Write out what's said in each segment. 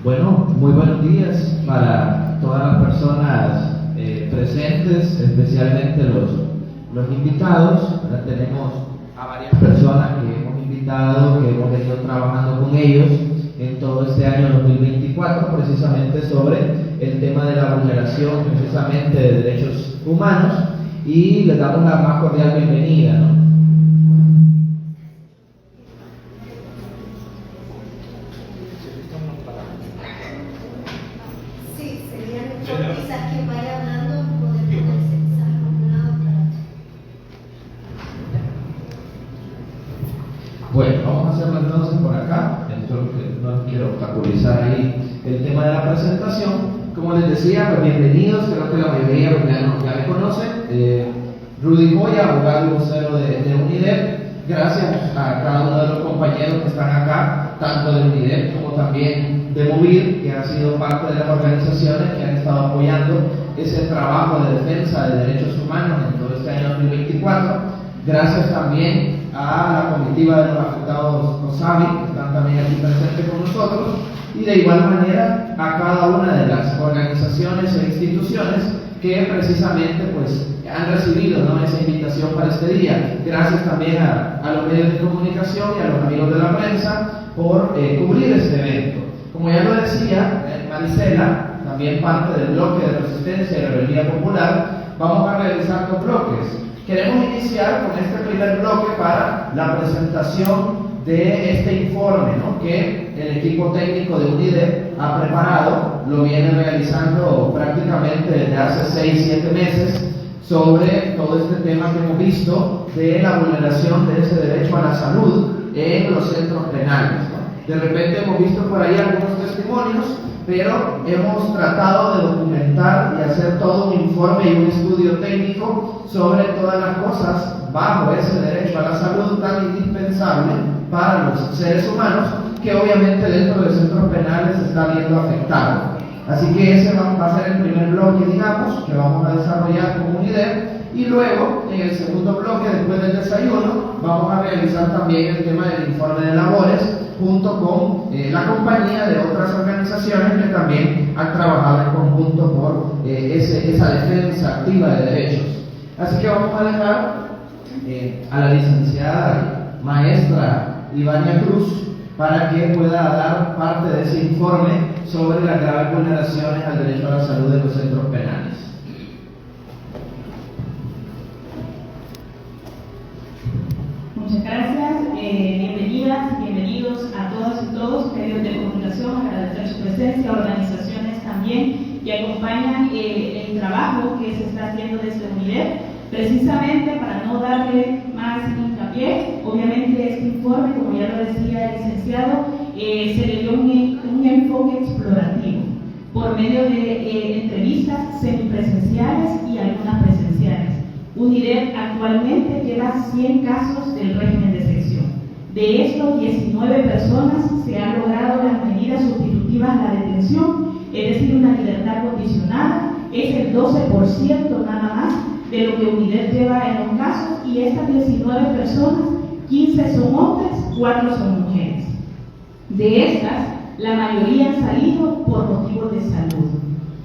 Bueno, muy buenos días para todas las personas presentes, especialmente los invitados. Ahora tenemos a varias personas que hemos invitado, que hemos venido trabajando con ellos en todo este año 2024, precisamente sobre el tema de la vulneración precisamente de derechos humanos, y les damos la más cordial bienvenida, ¿no? Bueno, vamos a hacerlo entonces por acá. No quiero obstaculizar ahí el tema de la presentación. Como les decía, pues bienvenidos, creo que la mayoría ya me conocen. Rudy Joya, abogado y vocero de UNIDEP. Gracias a cada uno de los compañeros que están acá, tanto de UNIDEP como también de MOVIR, que han sido parte de las organizaciones que han estado apoyando ese trabajo de defensa de derechos humanos en todo este año 2024. Gracias también a la comitiva de los afectados COSAVI, que están también aquí presentes con nosotros, y de igual manera a cada una de las organizaciones e instituciones que precisamente pues han recibido, ¿no?, esa invitación para este día. Gracias también a los medios de comunicación y a los amigos de la prensa por cubrir este evento. Como ya lo decía Marisela, también parte del bloque de resistencia y rebeldía popular, vamos a realizar dos bloques. Queremos iniciar con este primer bloque para la presentación de este informe, ¿no?, que el equipo técnico de UNIDEP ha preparado, lo viene realizando prácticamente desde hace 6-7 meses, sobre todo este tema que hemos visto de la vulneración de ese derecho a la salud en los centros penales, ¿no? De repente hemos visto por ahí algunos testimonios, pero hemos tratado de documentar y hacer todo un informe y un estudio técnico sobre todas las cosas bajo ese derecho a la salud tan indispensable para los seres humanos, que obviamente dentro de centros penales se está viendo afectado. Así que ese va a ser el primer bloque, digamos, que vamos a desarrollar con UNIDEP, y luego en el segundo bloque, después del desayuno, vamos a realizar también el tema del informe de labores junto con la compañía de otras organizaciones que también han trabajado en conjunto por esa defensa activa de derechos. Así que vamos a dejar a la licenciada maestra Ivania Cruz para que pueda dar parte de ese informe sobre las graves vulneraciones al derecho a la salud de los centros penales. Muchas gracias, bienvenidos a todas y todos, medios de comunicación, agradecer su presencia, organizaciones también que acompañan el trabajo que se está haciendo desde UNIDEP, precisamente para no darle más hincapié. Obviamente este informe, como ya lo decía el licenciado, se le dio un enfoque explorativo por medio de entrevistas semipresenciales y algunas presenciales. UNIDEP actualmente lleva 100 casos del régimen de sección. De estos, 19 personas se han logrado las medidas sustitutivas a la detención, es decir, una libertad condicionada, es el 12% nada más de lo que UNIDEP lleva en los casos, y estas 19 personas, 15 son hombres, 4 son mujeres. De estas, la mayoría han salido por motivos de salud,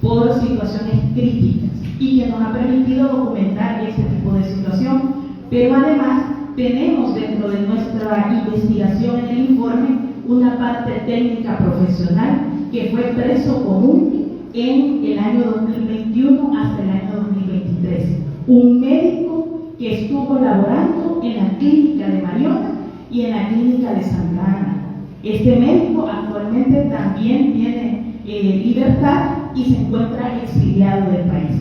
por situaciones críticas, y que nos ha permitido documentar este tipo de situación. Pero además tenemos dentro de nuestra investigación en el informe una parte técnica profesional que fue preso común en el año 2021 hasta el año 2023. Un médico que estuvo laborando en la clínica de Mariona y en la clínica de Santa Ana. Este médico actualmente también tiene libertad y se encuentra exiliado del país.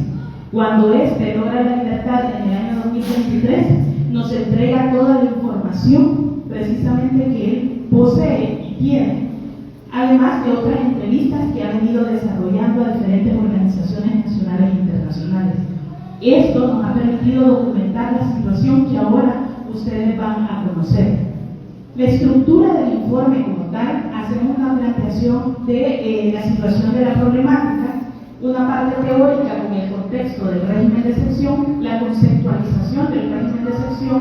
Cuando este logra la libertad en el año 2023, nos entrega toda la información precisamente que él posee y tiene, además de otras entrevistas que ha venido desarrollando a diferentes organizaciones nacionales e internacionales. Esto nos ha permitido documentar la situación que ahora ustedes van a conocer. La estructura del informe como tal, hacemos una planteación de la situación de la problemática, una parte teórica con el contexto del régimen de excepción, la conceptualización del régimen de excepción,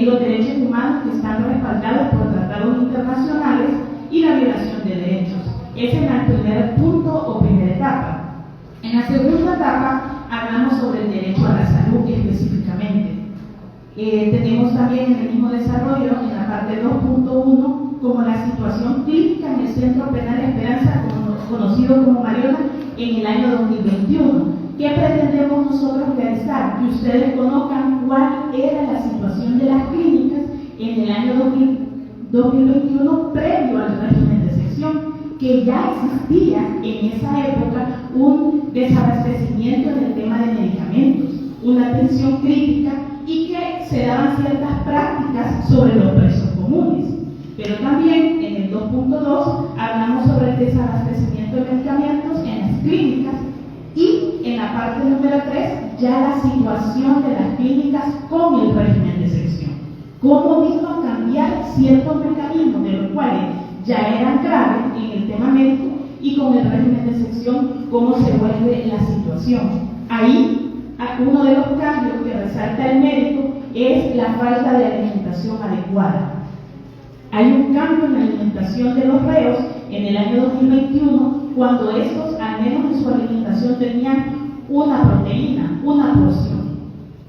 los derechos humanos que están respaldados por tratados internacionales y la violación de derechos. Es en el primer punto o primera etapa. En la segunda etapa hablamos sobre el derecho a la salud específicamente. Tenemos también en el mismo desarrollo, en la parte 2.1, como la situación clínica en el Centro Penal Esperanza, conocido como Mariona, en el año 2021. ¿Qué pretendemos nosotros realizar? Que ustedes conozcan cuál era la situación de las clínicas en el año 2021 previo al régimen de sección, que ya existía en esa época un desabastecimiento en el tema de medicamentos, una atención crítica y que se daban ciertas prácticas sobre los presos comunes. Pero también en el 2.2 hablamos sobre el desabastecimiento de medicamentos en las clínicas y en la parte número 3 ya la situación de las clínicas con el régimen de sección. Cómo vino a cambiar ciertos mecanismos de los cuales ya eran graves en el tema médico y con el régimen de sección cómo se vuelve la situación. Ahí uno de los cambios que resalta el médico es la falta de alimentación adecuada. Hay un cambio en la alimentación de los reos en el año 2021 cuando estos, al menos en su alimentación, tenían una proteína, una porción.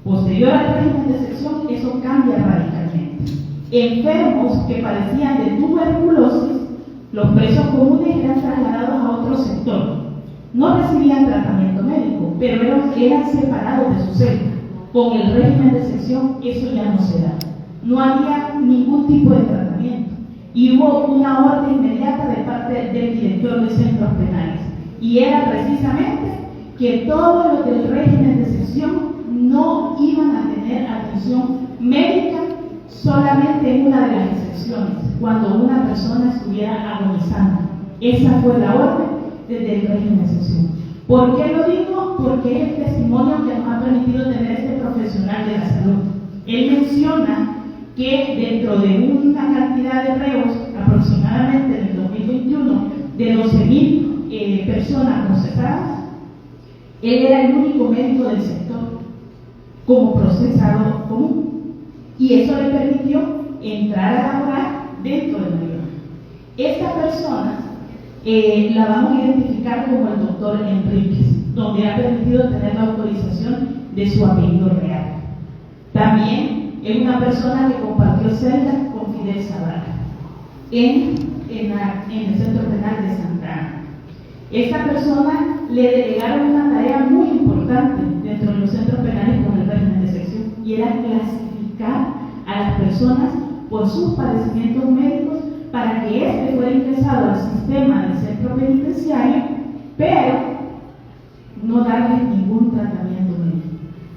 Posterior al régimen de sección, eso cambia radicalmente. Enfermos que padecían de tuberculosis, los presos comunes eran trasladados a otro sector. No recibían tratamiento médico, pero eran separados de su celda. Con el régimen de sección, eso ya no se da. No había ningún tipo de tratamiento. Y hubo una orden inmediata de parte del director de centros penales. Y era precisamente que todos los del régimen de sección no iban a tener atención médica solamente en una de las excepciones, cuando una persona estuviera agonizando. Esa fue la orden desde el régimen de sección. ¿Por qué lo digo? Porque es el testimonio que nos ha permitido tener este profesional de la salud. Él menciona que dentro de una cantidad de reos, aproximadamente en el 2021, de 12.000 personas procesadas, él era el único médico del sector como procesado común. Y eso le permitió entrar a laborar dentro de Mariona. Esta persona la vamos a identificar como el doctor Enríquez, donde ha permitido tener la autorización de su apellido real. También es una persona que compartió celda con Fidel Zavala en el Centro Penal de Santa Ana. Esta persona le delegaron una tarea muy importante dentro de los centros penales con el régimen de sección, y era clasificar a las personas por sus padecimientos médicos para que éste fuera ingresado al sistema del centro penitenciario, pero no darle ningún tratamiento médico.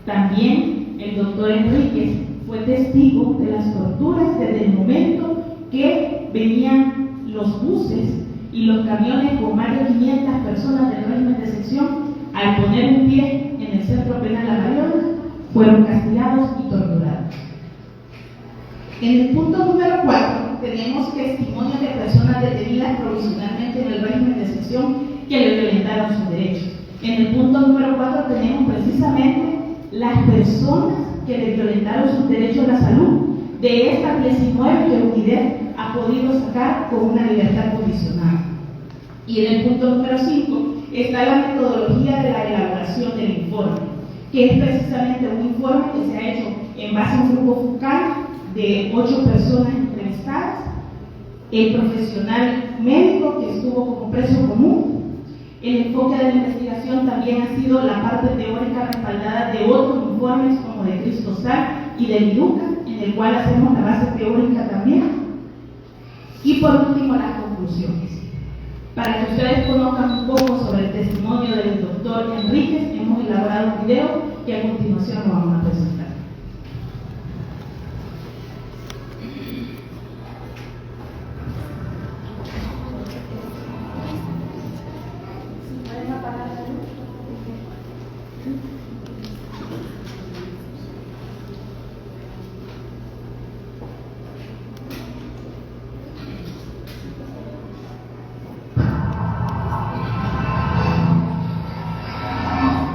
También el doctor Enríquez fue testigo de las torturas desde el momento que venían los buses y los camiones con más de 500 personas del régimen de sección. Al poner un pie en el centro penal La Mariona, fueron castigados y torturados. En el punto número 4 tenemos testimonios de personas detenidas provisionalmente en el régimen de sección que le violentaron sus derechos. En el punto número 4 tenemos precisamente las personas que le violentaron sus derechos a la salud. De estas 19 que UNIDER ha podido sacar con una libertad condicional. Y en el punto número 5 está la metodología de la elaboración del informe, que es precisamente un informe que se ha hecho en base a un grupo focal de 8 personas entrevistadas, el profesional médico que estuvo como preso común. El enfoque de la investigación también ha sido la parte teórica respaldada de otros informes como de Cristosal y de Liduca, en el cual hacemos la base teórica también. Y por último, las conclusiones. Para que ustedes conozcan un poco sobre el testimonio del doctor Enríquez, hemos elaborado un video que a continuación lo vamos a presentar.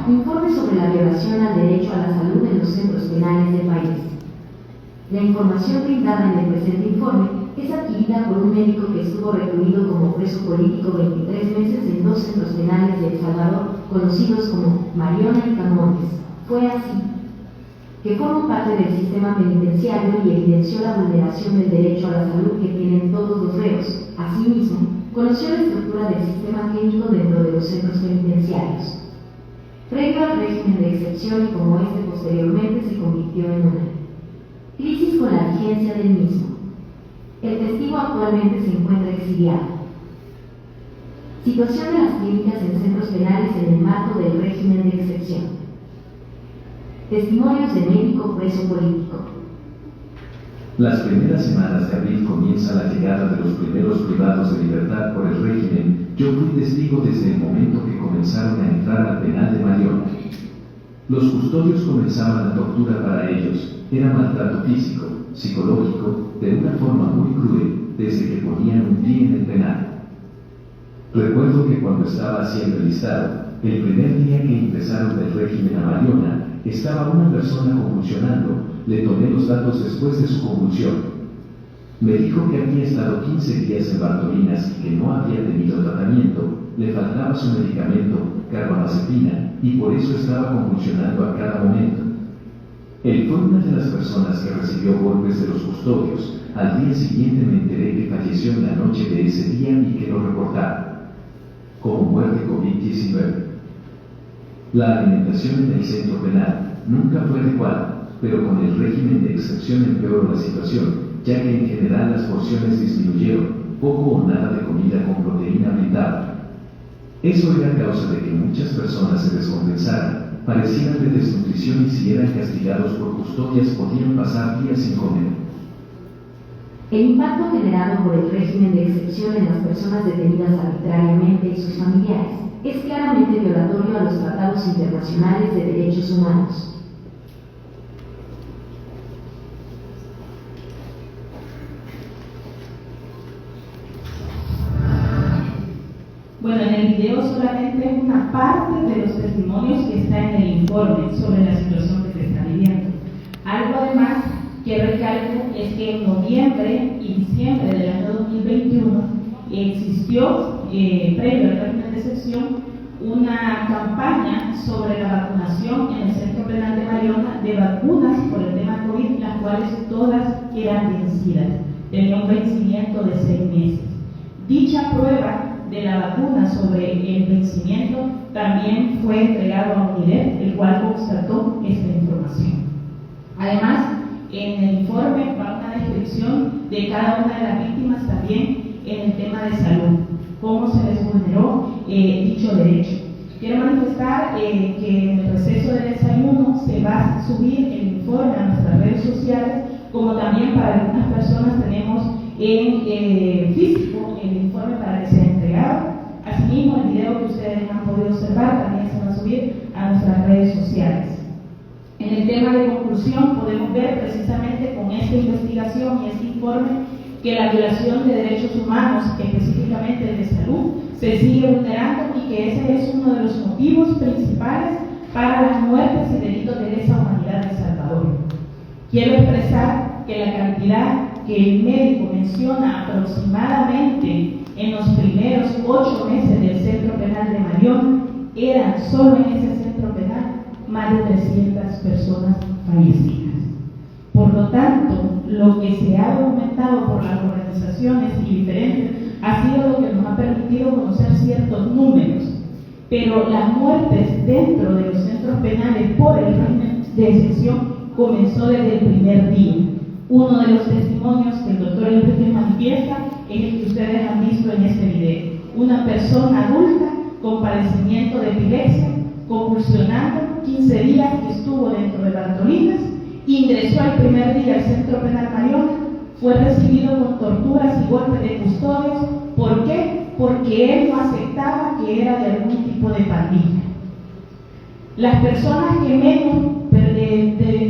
Informe sobre la violación al derecho a la salud en los centros penales del país. La información brindada en el presente informe es adquirida por un médico que estuvo recluido como preso político 23 meses en 2 centros penales de El Salvador, conocidos como Mariona y Camotes. Fue así que formó parte del sistema penitenciario y evidenció la vulneración del derecho a la salud que tienen todos los reos. Asimismo, conoció la estructura del sistema clínico dentro de los centros penitenciarios. Previo al régimen de excepción y como este posteriormente se convirtió en una crisis con la vigencia del mismo. El testigo actualmente se encuentra exiliado. Situación de las clínicas en centros penales en el marco del régimen de excepción. Testimonios de médico preso político. Las primeras semanas de abril comienza la llegada de los primeros privados de libertad por el régimen. Yo fui testigo desde el momento que comenzaron a entrar al penal de Mariona. Los custodios comenzaban la tortura para ellos. Era maltrato físico, psicológico, de una forma muy cruel, desde que ponían un pie en el penal. Recuerdo que cuando estaba siendo enlistado, el primer día que ingresaron del régimen a Mariona, estaba una persona convulsionando. Le tomé los datos después de su convulsión. Me dijo que había estado 15 días en Bartolinas y que no había tenido tratamiento, le faltaba su medicamento, carbamazepina, y por eso estaba convulsionando a cada momento. Él fue una de las personas que recibió golpes de los custodios. Al día siguiente me enteré que falleció en la noche de ese día y que lo reportaron como muerte COVID-19. La alimentación en el centro penal nunca fue adecuada, pero con el régimen de excepción empeoró la situación, ya que en general las porciones disminuyeron, poco o nada de comida con proteína brindada. Eso era causa de que muchas personas se descompensaran, parecieran de desnutrición y si eran castigados por custodias podían pasar días sin comer. El impacto generado por el régimen de excepción en las personas detenidas arbitrariamente y sus familiares es claramente violatorio a los tratados internacionales de derechos humanos. Bueno, en el video solamente una parte de los testimonios que está en el informe sobre la situación que se está viviendo. Algo además que recalco es que en noviembre y diciembre del año 2021 existió, previo al régimen de excepción, una campaña sobre la vacunación en el Centro Penal de Mariona de vacunas por el tema COVID, las cuales todas eran vencidas, tenían un vencimiento de 6 meses. Dicha prueba de la vacuna sobre el vencimiento también fue entregado a UNIDER, el cual constató esta información. Además, en el informe va una descripción de cada una de las víctimas también en el tema de salud, cómo se les vulneró dicho derecho. Quiero manifestar que en el receso de desayuno se va a subir el informe a nuestras redes sociales, como también para algunas personas tenemos en físico el informe para que sea entregado. Asimismo, el video que ustedes han podido observar también se va a subir a nuestras redes sociales. En el tema de conclusión podemos ver precisamente con esta investigación y este informe que la violación de derechos humanos, específicamente de salud, se sigue vulnerando y que ese es uno de los motivos principales para las muertes y delitos de lesa humanidad en El Salvador. Quiero expresar que la cantidad que el médico menciona aproximadamente en los primeros 8 meses del Centro Penal de Mariona eran solo en ese centro penal más de 300 personas fallecidas. Por lo tanto, lo que se ha documentado por las organizaciones y diferentes ha sido lo que nos ha permitido conocer ciertos números, pero las muertes dentro de los centros penales por el régimen de excepción comenzó desde el primer día. Uno de los testimonios que el doctor Enrique manifiesta es el que ustedes han visto en este video. Una persona adulta con padecimiento de epilepsia, convulsionando, 15 días que estuvo dentro de Bartolinas, ingresó el primer día al Centro Penal Mariona, fue recibido con torturas y golpes de custodios. ¿Por qué? Porque él no aceptaba que era de algún tipo de pandilla. Las personas que menos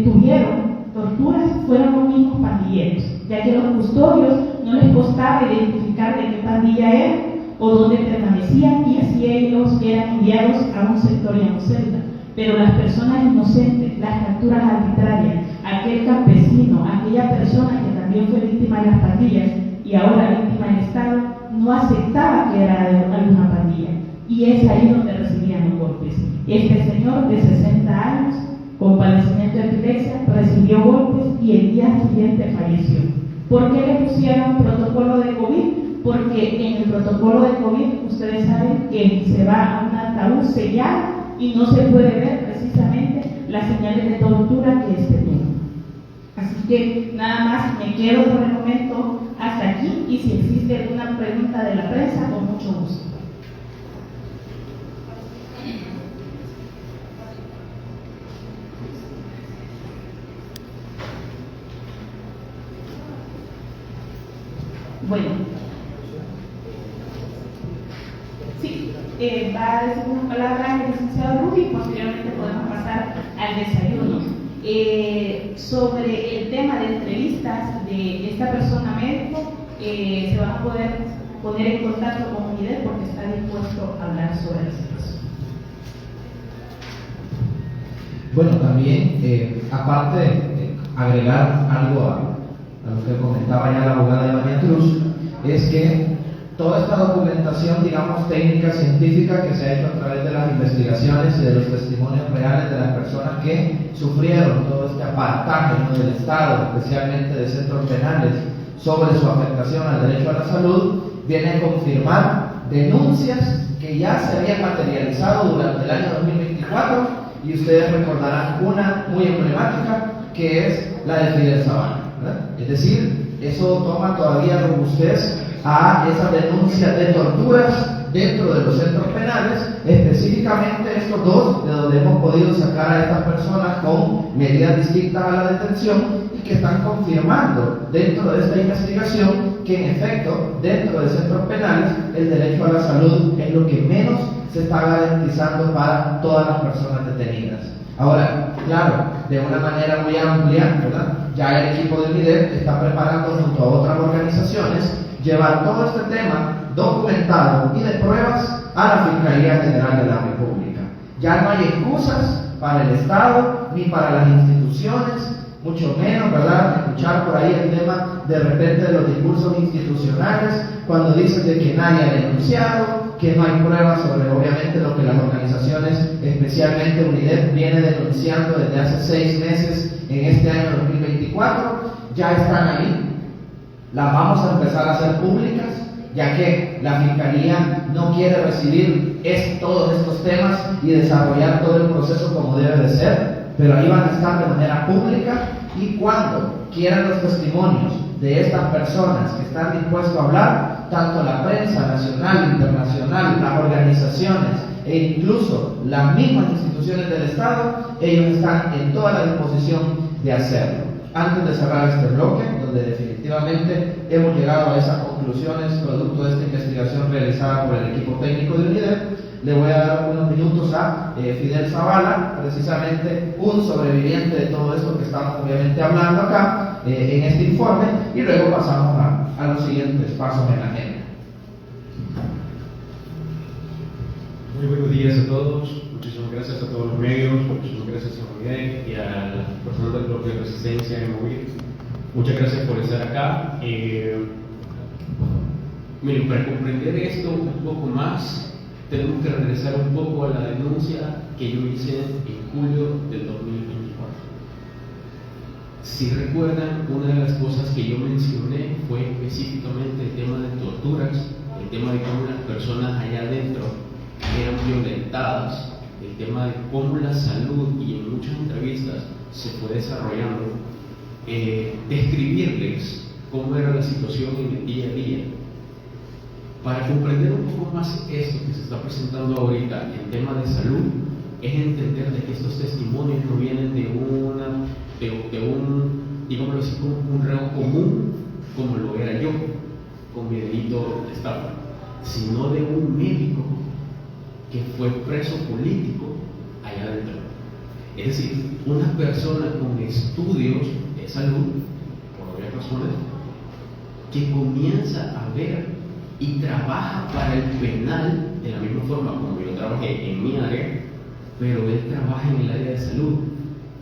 tuvieron torturas fueron los mismos pandilleros, ya que a los custodios no les costaba identificar de qué pandilla eran o dónde permanecían, y así ellos eran enviados a un sector y a un celda. Pero las personas inocentes, las capturas arbitrarias, aquel campesino, aquella persona que también fue víctima de las pandillas, y ahora víctima del Estado, no aceptaba que era de alguna pandilla, y es ahí donde recibían los golpes. Este señor de 60 años, con padecimiento de epilepsia, recibió golpes y el día siguiente falleció. ¿Por qué le pusieron protocolo de COVID? Porque en el protocolo de COVID, ustedes saben que se va a un ataúd sellado y no se puede ver precisamente las señales de tortura que este tuvo. Así que nada más me quedo por el momento hasta aquí, y si existe alguna pregunta de la prensa, con mucho gusto. Bueno, sí, va a decir una palabra el licenciado Rudy y posteriormente podemos pasar al desayuno. Sobre el tema de entrevistas de esta persona médico, se van a poder poner en contacto con UNIDER porque está dispuesto a hablar sobre la situación. Bueno, también, aparte de agregar algo a lo que comentaba ya la abogada María Cruz, es que toda esta documentación, digamos, técnica, científica, que se ha hecho a través de las investigaciones y de los testimonios reales de las personas que sufrieron todo este apartaje, ¿no?, del Estado, especialmente de centros penales, sobre su afectación al derecho a la salud, viene a confirmar denuncias que ya se habían materializado durante el año 2024, y ustedes recordarán una muy emblemática, que es la de Fidel Zavala, ¿verdad? Es decir, eso toma todavía robustez a esas denuncias de torturas dentro de los centros penales, específicamente estos dos, de donde hemos podido sacar a estas personas con medidas distintas a la detención, y que están confirmando dentro de esta investigación que en efecto dentro de centros penales el derecho a la salud es lo que menos se está garantizando para todas las personas detenidas. Ahora, claro, de una manera muy amplia, ¿verdad?, ya el equipo de UNIDER está preparando junto a otras organizaciones llevar todo este tema documentado y de pruebas a la Fiscalía General de la República. Ya no hay excusas para el Estado ni para las instituciones, mucho menos, ¿verdad?, escuchar por ahí el tema de repente de los discursos institucionales cuando dicen de que nadie ha denunciado, que no hay pruebas sobre obviamente lo que las organizaciones, especialmente UNIDER, viene denunciando desde hace 6 meses en este año 2024, ya están ahí. Las vamos a empezar a hacer públicas, ya que la Fiscalía no quiere recibir todos estos temas y desarrollar todo el proceso como debe de ser, pero ahí van a estar de manera pública, y cuando quieran los testimonios de estas personas que están dispuestos a hablar, tanto la prensa nacional, internacional, las organizaciones e incluso las mismas instituciones del Estado, ellos están en toda la disposición de hacerlo. Antes de cerrar este bloque, donde definitivamente hemos llegado a esas conclusiones producto de esta investigación realizada por el equipo técnico de UNIDER, le voy a dar unos minutos a Fidel Zavala, precisamente un sobreviviente de todo esto que estamos obviamente hablando acá en este informe, y luego pasamos a los siguientes pasos en la agenda. Muy buenos días a todos, muchísimas gracias a todos los medios, muchísimas gracias a Miguel y a las personas del bloque de Resistencia en Movir. Muchas gracias por estar acá. Miren, para comprender esto un poco más, tenemos que regresar un poco a la denuncia que yo hice en julio del 2024. Si recuerdan, una de las cosas que yo mencioné fue específicamente el tema de torturas, el tema de cómo las personas allá adentro eran violentadas, el tema de cómo la salud, y en muchas entrevistas se fue desarrollando, describirles cómo era la situación en el día a día. Para comprender un poco más esto que se está presentando ahorita en tema de salud, es entender de que estos testimonios no vienen de un, digámoslo así, un reo común, como lo era yo, con mi delito de estafa, sino de un médico que fue preso político allá adentro. Es decir, una persona con estudios de salud, por obvias razones, que comienza a ver y trabaja para el penal de la misma forma como yo trabajé en mi área, pero él trabaja en el área de salud,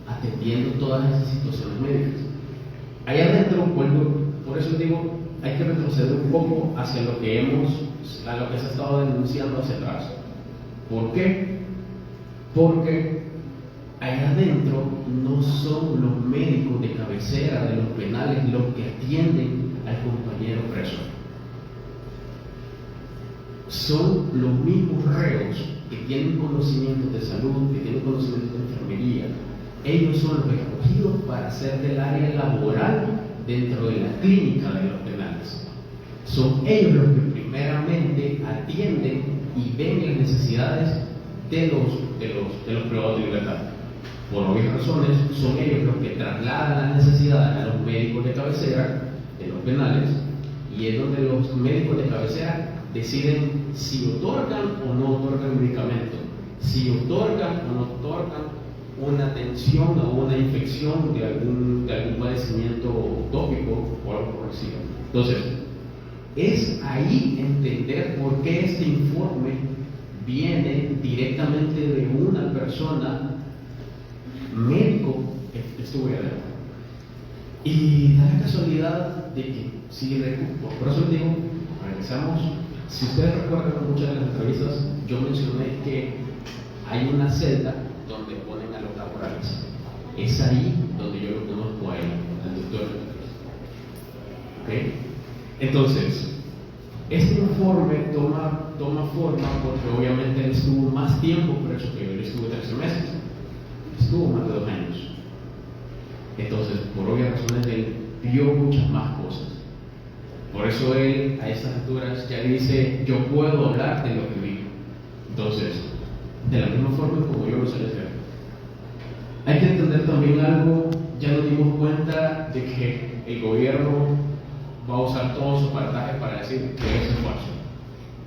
atendiendo todas esas situaciones médicas. Allá adentro, por eso digo, hay que retroceder un poco hacia lo que se ha estado denunciando hacia atrás. ¿Por qué? Porque allá adentro no son los médicos de cabecera de los penales los que atienden al compañero preso. Son los mismos reos que tienen conocimientos de salud, que tienen conocimientos de enfermería. Ellos son los escogidos para ser del área laboral dentro de la clínica de los penales. Son ellos los que primeramente atienden y ven las necesidades de los privados de libertad. Por obvias razones, son ellos los que trasladan las necesidades a los médicos de cabecera de los penales, y es donde los médicos de cabecera deciden si otorgan o no otorgan medicamento, si otorgan o no otorgan una atención a una infección de algún padecimiento tópico o algo por el estilo. Entonces, es ahí entender por qué este informe viene directamente de una persona médico que estuvo allá adentro. Y da la casualidad de que, por eso les digo, regresamos. Si ustedes recuerdan en muchas de las entrevistas, yo mencioné que hay una celda donde ponen a los laborales. Es ahí donde yo lo conozco a él, al doctor. ¿Okay? Entonces, este informe toma forma porque obviamente él estuvo más tiempo preso que yo. Él estuvo 13 meses, estuvo más de 2 años. Entonces, por obvias razones, él vio muchas más cosas. Por eso él, a estas alturas, ya dice: yo puedo hablar de lo que vi. Entonces, de la misma forma como yo lo sé hacer. Hay que entender también algo. Ya nos dimos cuenta de que el gobierno va a usar todos sus aparatajes para decir que eso es falso.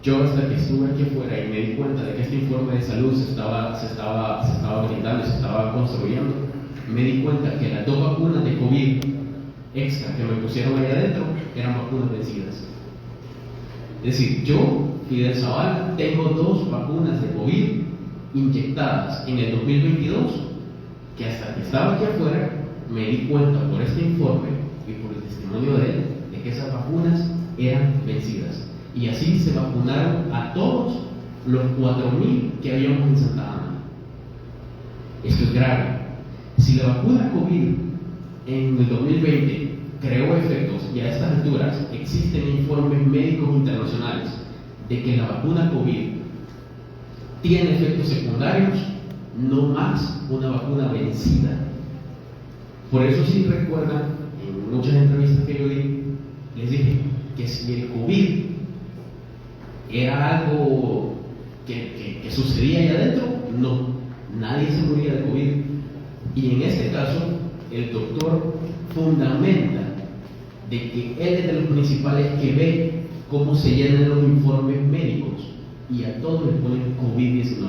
Yo, hasta que estuve aquí afuera y me di cuenta de que este informe de salud se estaba brindando, se estaba construyendo, me di cuenta que las 2 vacunas de COVID extra que me pusieron ahí adentro eran vacunas vencidas. Es decir, yo, Fidel Zavala, tengo 2 vacunas de COVID inyectadas en el 2022, que hasta que estaba aquí afuera me di cuenta por este informe y por el testimonio de él de que esas vacunas eran vencidas. Y así se vacunaron a todos los 4,000 que habíamos en Santa Ana. Esto es grave. Si la vacuna COVID en el 2020 creó efectos, y a estas alturas existen informes médicos internacionales de que la vacuna COVID tiene efectos secundarios, no más una vacuna vencida. Por eso, si recuerdan, en muchas entrevistas que yo di, les dije que si el COVID era algo que sucedía ahí adentro, no, nadie se moría de COVID. Y en este caso, el doctor fundamenta de que él es de los principales que ve cómo se llenan los informes médicos y a todos les ponen COVID-19,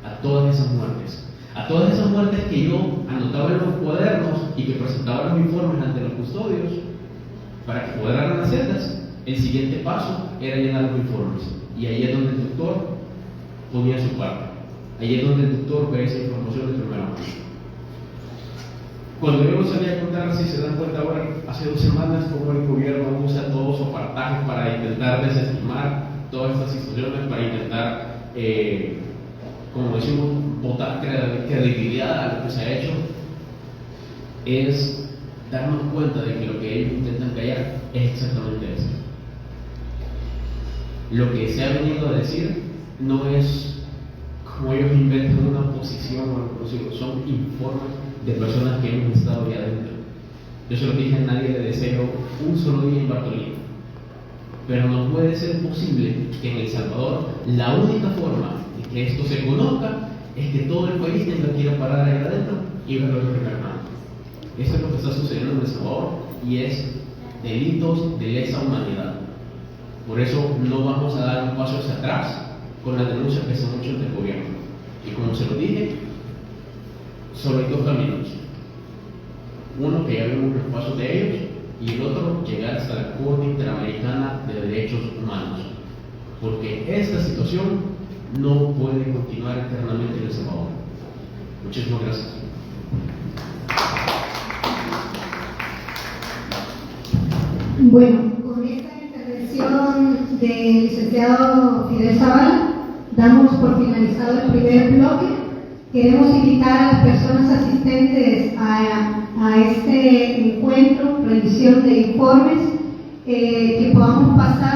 a todas esas muertes que yo anotaba en los cuadernos y que presentaba los informes ante los custodios para que cuadraran las celdas. El siguiente paso era llenar los informes, y ahí es donde el doctor ponía su parte, ahí es donde el doctor ve esa información de primera mano. Cuando yo lo salí a contar, si se dan cuenta ahora, hace 2 semanas, como el gobierno usa todos sus apartajes para intentar desestimar todas estas situaciones, para intentar, como decimos, botar credibilidad a lo que se ha hecho, es darnos cuenta de que lo que ellos intentan callar es exactamente eso. Lo que se ha venido a decir no es como ellos inventan una posición o algo así, son informes de personas que hemos estado ahí adentro. Yo se lo dije: a nadie le deseo un solo día en Bartolina, pero no puede ser posible que en El Salvador la única forma de que esto se conozca es que todo el país tenga que ir a parar ahí adentro y verlo de primera mano. Eso es lo que está sucediendo en El Salvador, y es delitos de lesa humanidad. Por eso no vamos a dar un paso hacia atrás con las denuncias que se han hecho del gobierno. Y como se lo dije, solo hay 2 caminos: uno, que ya vemos los pasos de ellos, y el otro, llegar hasta la Corte Interamericana de Derechos Humanos, porque esta situación no puede continuar eternamente en El Salvador. Muchísimas gracias. Bueno, intervención del licenciado Fidel Zavala, damos por finalizado el primer bloque. Queremos invitar a las personas asistentes a este encuentro, revisión de informes, que podamos pasar